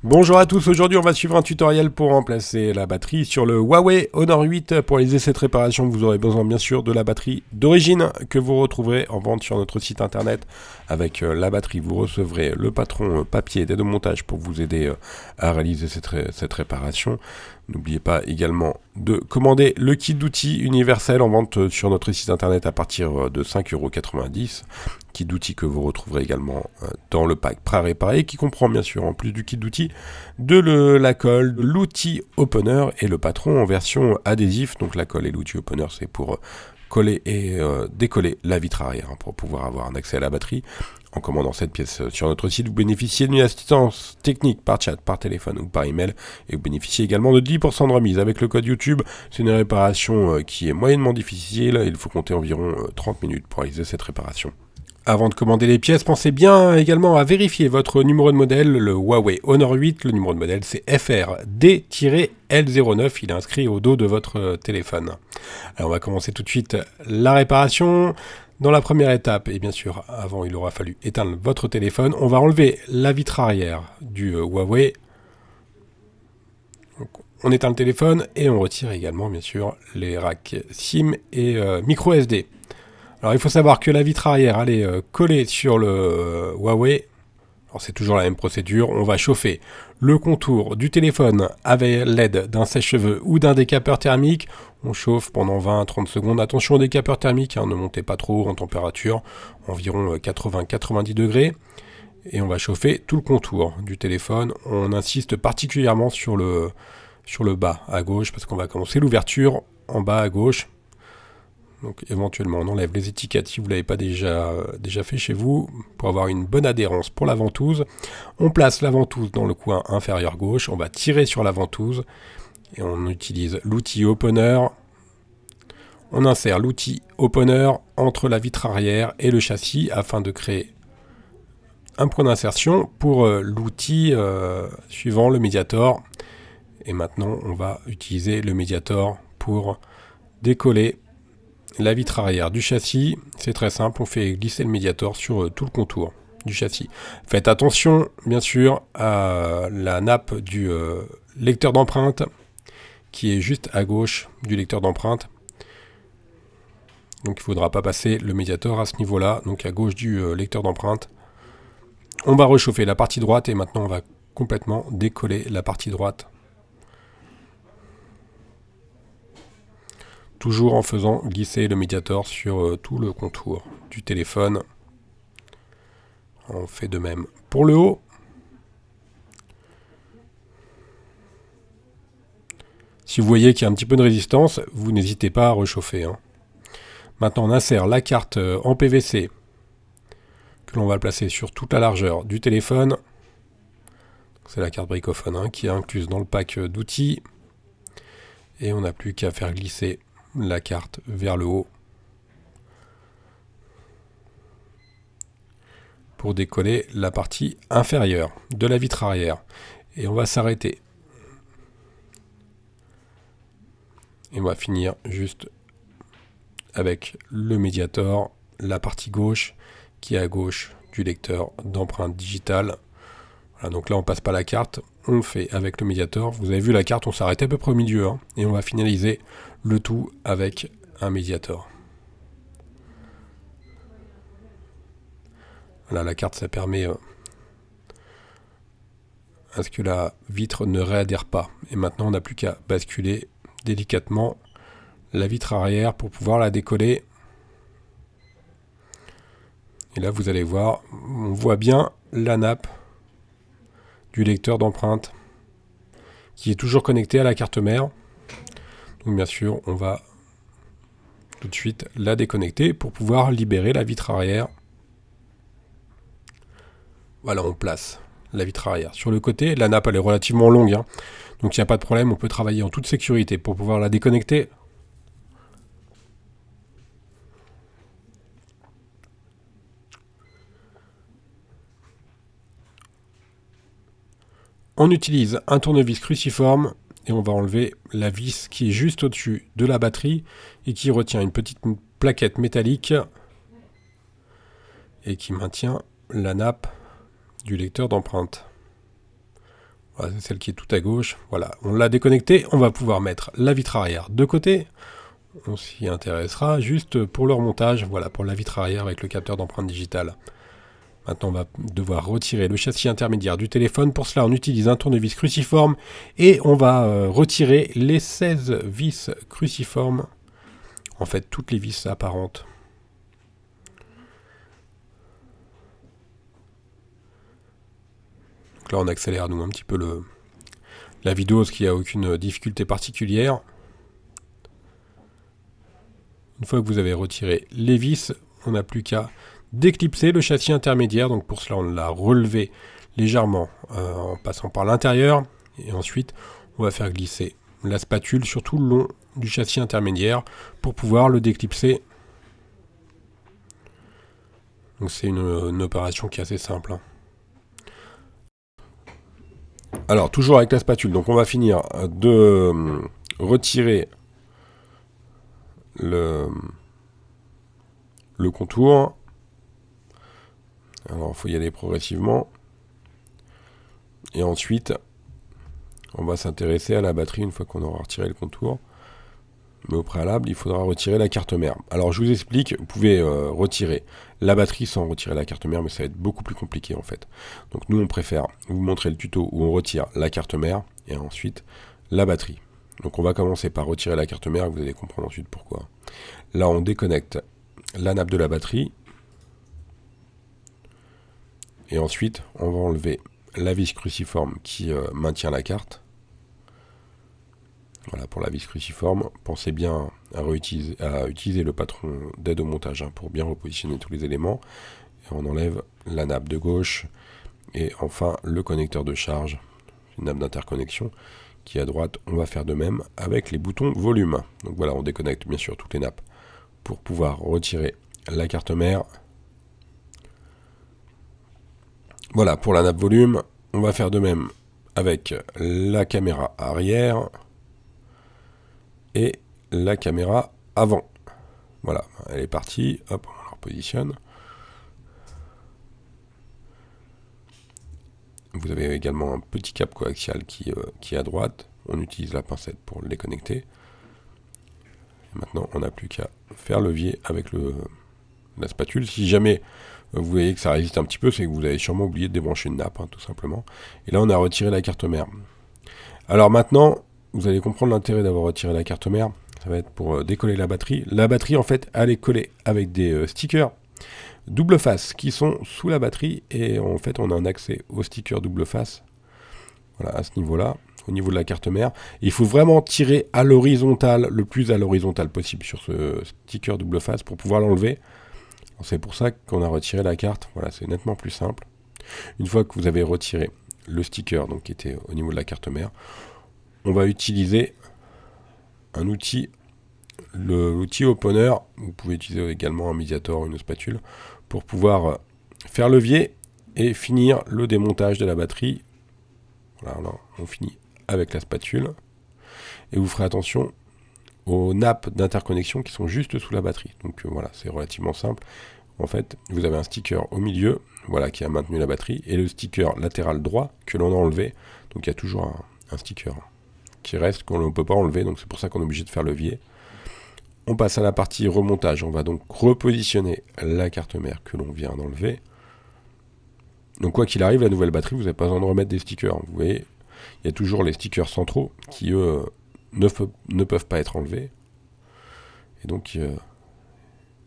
Bonjour à tous, aujourd'hui on va suivre un tutoriel pour remplacer la batterie sur le Huawei Honor 8. Pour réaliser cette réparation, vous aurez besoin bien sûr de la batterie d'origine que vous retrouverez en vente sur notre site internet. Avec la batterie, vous recevrez le patron papier d'aide au montage pour vous aider à réaliser cette réparation. N'oubliez pas également de commander le kit d'outils universel en vente sur notre site internet à partir de 5,90 €. Kit d'outils que vous retrouverez également dans le pack prêt à réparer, qui comprend bien sûr, en plus du kit d'outils, la colle, l'outil opener et le patron en version adhésif. Donc la colle et l'outil opener, c'est pour coller et décoller la vitre arrière pour pouvoir avoir un accès à la batterie. En commandant cette pièce sur notre site, vous bénéficiez d'une assistance technique par chat, par téléphone ou par email, et vous bénéficiez également de 10% de remise avec le code YouTube. C'est une réparation qui est moyennement difficile, il faut compter environ 30 minutes pour réaliser cette réparation. Avant de commander les pièces, pensez bien également à vérifier votre numéro de modèle, le Huawei Honor 8. Le numéro de modèle, c'est FRD-L09. Il est inscrit au dos de votre téléphone. Alors, on va commencer tout de suite la réparation. Dans la première étape, et bien sûr, avant, il aura fallu éteindre votre téléphone. On va enlever la vitre arrière du Huawei. Donc, on éteint le téléphone et on retire également, bien sûr, les racks SIM et micro SD. Alors il faut savoir que la vitre arrière, elle est collée sur le Huawei. Alors c'est toujours la même procédure. On va chauffer le contour du téléphone avec l'aide d'un sèche-cheveux ou d'un décapeur thermique. On chauffe pendant 20 à 30 secondes. Attention au décapeur thermique, ne montez pas trop en température, environ 80-90 degrés. Et on va chauffer tout le contour du téléphone. On insiste particulièrement sur le bas à gauche parce qu'on va commencer l'ouverture en bas à gauche. Donc éventuellement on enlève les étiquettes si vous ne l'avez pas déjà fait chez vous pour avoir une bonne adhérence pour la ventouse. On place la ventouse dans le coin inférieur gauche, on va tirer sur la ventouse et on utilise l'outil opener. On insère l'outil opener entre la vitre arrière et le châssis afin de créer un point d'insertion pour l'outil suivant, le Mediator. Et maintenant on va utiliser le Mediator pour décoller la vitre arrière du châssis. C'est très simple, on fait glisser le Mediator sur tout le contour du châssis. Faites attention bien sûr à la nappe du lecteur d'empreinte qui est juste à gauche du lecteur d'empreinte. Donc il ne faudra pas passer le Mediator à ce niveau-là, donc à gauche du lecteur d'empreinte. On va réchauffer la partie droite et maintenant on va complètement décoller la partie droite. Toujours en faisant glisser le Mediator sur tout le contour du téléphone. On fait de même pour le haut. Si vous voyez qu'il y a un petit peu de résistance, vous n'hésitez pas à réchauffer. Maintenant, on insère la carte en PVC que l'on va placer sur toute la largeur du téléphone. C'est la carte bricophone qui est incluse dans le pack d'outils. Et on n'a plus qu'à faire glisser la carte vers le haut pour décoller la partie inférieure de la vitre arrière. Et on va s'arrêter. Et on va finir juste avec le Mediator, la partie gauche qui est à gauche du lecteur d'empreinte digitale. Voilà, donc là on passe pas la carte, on fait avec le Mediator. Vous avez vu la carte, on s'arrête à peu près au milieu et on va finaliser le tout avec un Mediator. Voilà, la carte ça permet à ce que la vitre ne réadhère pas. Et maintenant on n'a plus qu'à basculer délicatement la vitre arrière pour pouvoir la décoller. Et là vous allez voir, on voit bien la nappe du lecteur d'empreinte qui est toujours connecté à la carte mère. Donc bien sûr, on va tout de suite la déconnecter pour pouvoir libérer la vitre arrière. Voilà, on place la vitre arrière sur le côté. La nappe elle est relativement longue, donc il n'y a pas de problème, on peut travailler en toute sécurité pour pouvoir la déconnecter. On utilise un tournevis cruciforme et on va enlever la vis qui est juste au-dessus de la batterie et qui retient une petite plaquette métallique et qui maintient la nappe du lecteur d'empreinte. Voilà, c'est celle qui est tout à gauche. Voilà, on l'a déconnectée. On va pouvoir mettre la vitre arrière de côté. On s'y intéressera juste pour le remontage. Voilà, pour la vitre arrière avec le capteur d'empreinte digitale. Maintenant, on va devoir retirer le châssis intermédiaire du téléphone. Pour cela, on utilise un tournevis cruciforme et on va retirer les 16 vis cruciformes. En fait, toutes les vis apparentes. Donc là, on accélère nous un petit peu la vidéo, parce qu'il n'y a aucune difficulté particulière. Une fois que vous avez retiré les vis, on n'a plus qu'à déclipser le châssis intermédiaire. Donc pour cela, on l'a relevé légèrement en passant par l'intérieur. Et ensuite, on va faire glisser la spatule sur tout le long du châssis intermédiaire pour pouvoir le déclipser. Donc c'est une opération qui est assez simple. Alors, toujours avec la spatule. Donc on va finir de retirer le contour. Alors il faut y aller progressivement. Et ensuite, on va s'intéresser à la batterie une fois qu'on aura retiré le contour. Mais au préalable, il faudra retirer la carte mère. Alors je vous explique, vous pouvez retirer la batterie sans retirer la carte mère, mais ça va être beaucoup plus compliqué en fait. Donc nous on préfère vous montrer le tuto où on retire la carte mère et ensuite la batterie. Donc on va commencer par retirer la carte mère, vous allez comprendre ensuite pourquoi. Là on déconnecte la nappe de la batterie. Et ensuite on va enlever la vis cruciforme qui maintient la carte. Voilà, pour la vis cruciforme, pensez bien à utiliser le patron d'aide au montage pour bien repositionner tous les éléments. Et on enlève la nappe de gauche et enfin le connecteur de charge, une nappe d'interconnexion qui est à droite. On va faire de même avec les boutons volume. Donc voilà, on déconnecte bien sûr toutes les nappes pour pouvoir retirer la carte mère. Voilà, pour la nappe volume, on va faire de même avec la caméra arrière et la caméra avant. Voilà, elle est partie. Hop, on la repositionne. Vous avez également un petit câble coaxial qui est à droite. On utilise la pincette pour le déconnecter. Et maintenant, on n'a plus qu'à faire levier avec la spatule. Si jamais vous voyez que ça résiste un petit peu, c'est que vous avez sûrement oublié de débrancher une nappe, tout simplement. Et là, on a retiré la carte mère. Alors maintenant, vous allez comprendre l'intérêt d'avoir retiré la carte mère. Ça va être pour décoller la batterie. La batterie, en fait, elle est collée avec des stickers double face qui sont sous la batterie. Et en fait, on a un accès aux stickers double face. Voilà, à ce niveau-là, au niveau de la carte mère. Il faut vraiment tirer à l'horizontale, le plus à l'horizontale possible sur ce sticker double face pour pouvoir l'enlever. C'est pour ça qu'on a retiré la carte. Voilà, c'est nettement plus simple. Une fois que vous avez retiré le sticker donc, qui était au niveau de la carte mère, on va utiliser un outil, l'outil opener. Vous pouvez utiliser également un médiator ou une spatule pour pouvoir faire levier et finir le démontage de la batterie. Voilà, là, on finit avec la spatule. Et vous ferez attention aux nappes d'interconnexion qui sont juste sous la batterie. Donc voilà, c'est relativement simple. En fait, vous avez un sticker au milieu, voilà, qui a maintenu la batterie, et le sticker latéral droit que l'on a enlevé. Donc il y a toujours un sticker qui reste, qu'on ne peut pas enlever, donc c'est pour ça qu'on est obligé de faire levier. On passe à la partie remontage. On va donc repositionner la carte mère que l'on vient d'enlever. Donc quoi qu'il arrive, la nouvelle batterie, vous n'avez pas besoin de remettre des stickers. Vous voyez, il y a toujours les stickers centraux qui, eux, ne peuvent pas être enlevés. Et donc,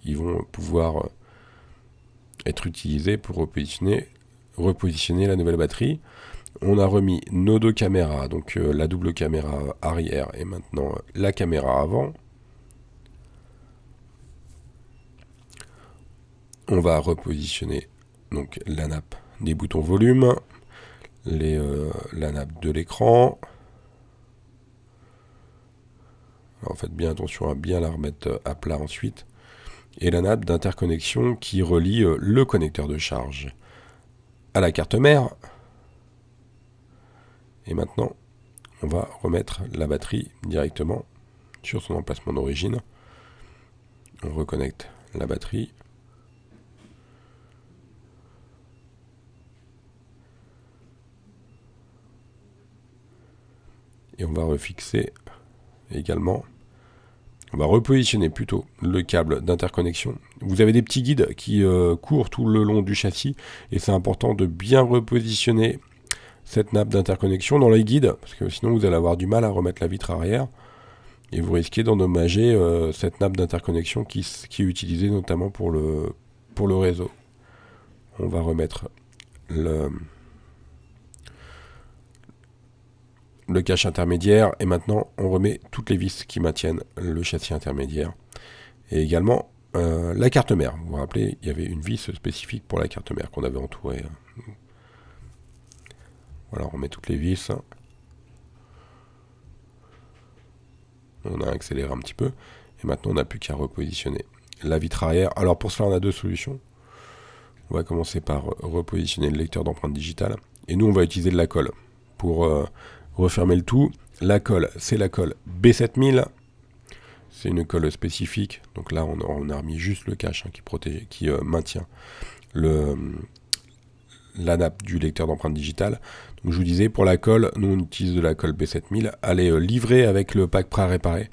ils vont pouvoir être utilisés pour repositionner la nouvelle batterie. On a remis nos deux caméras, donc la double caméra arrière et maintenant la caméra avant. On va repositionner donc la nappe des boutons volume, la nappe de l'écran. Alors faites bien attention à bien la remettre à plat ensuite. Et la nappe d'interconnexion qui relie le connecteur de charge à la carte mère. Et maintenant, on va remettre la batterie directement sur son emplacement d'origine. On reconnecte la batterie. Et on va refixer également. On va repositionner plutôt le câble d'interconnexion. Vous avez des petits guides qui courent tout le long du châssis et c'est important de bien repositionner cette nappe d'interconnexion dans les guides parce que sinon vous allez avoir du mal à remettre la vitre arrière et vous risquez d'endommager cette nappe d'interconnexion qui est utilisée notamment pour le réseau. On va remettre le cache intermédiaire et maintenant on remet toutes les vis qui maintiennent le châssis intermédiaire et également la carte mère. Vous vous rappelez, il y avait une vis spécifique pour la carte mère qu'on avait entourée. Voilà, on met toutes les vis. On a accéléré un petit peu et maintenant on n'a plus qu'à repositionner la vitre arrière. Alors pour cela on a deux solutions. On va commencer par repositionner le lecteur d'empreintes digitales et nous on va utiliser de la colle pour refermer le tout. La colle, c'est la colle B7000. C'est une colle spécifique. Donc là, on a remis juste le cache qui maintient la nappe du lecteur d'empreintes digitales. Donc je vous disais, pour la colle, nous on utilise de la colle B7000. Elle est livrée avec le pack prêt à réparer.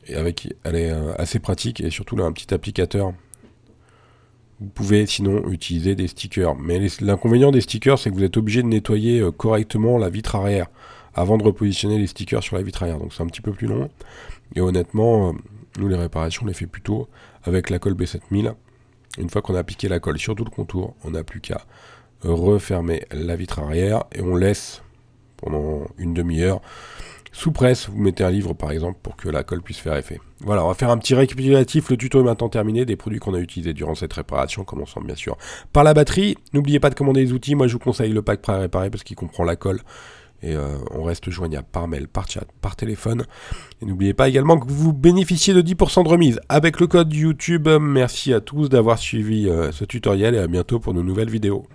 Et elle est assez pratique et surtout là, un petit applicateur. Vous pouvez sinon utiliser des stickers. Mais l'inconvénient des stickers, c'est que vous êtes obligé de nettoyer correctement la vitre arrière avant de repositionner les stickers sur la vitre arrière. Donc c'est un petit peu plus long. Et honnêtement, nous les réparations, on les fait plutôt avec la colle B7000. Une fois qu'on a appliqué la colle sur tout le contour, on n'a plus qu'à refermer la vitre arrière et on laisse pendant une demi-heure. Sous presse, vous mettez un livre par exemple pour que la colle puisse faire effet. Voilà, on va faire un petit récapitulatif. Le tuto est maintenant terminé des produits qu'on a utilisés durant cette réparation, commençant bien sûr par la batterie. N'oubliez pas de commander les outils. Moi je vous conseille le pack prêt à réparer parce qu'il comprend la colle. Et on reste joignable par mail, par chat, par téléphone. Et n'oubliez pas également que vous bénéficiez de 10% de remise avec le code YouTube. Merci à tous d'avoir suivi ce tutoriel et à bientôt pour de nouvelles vidéos.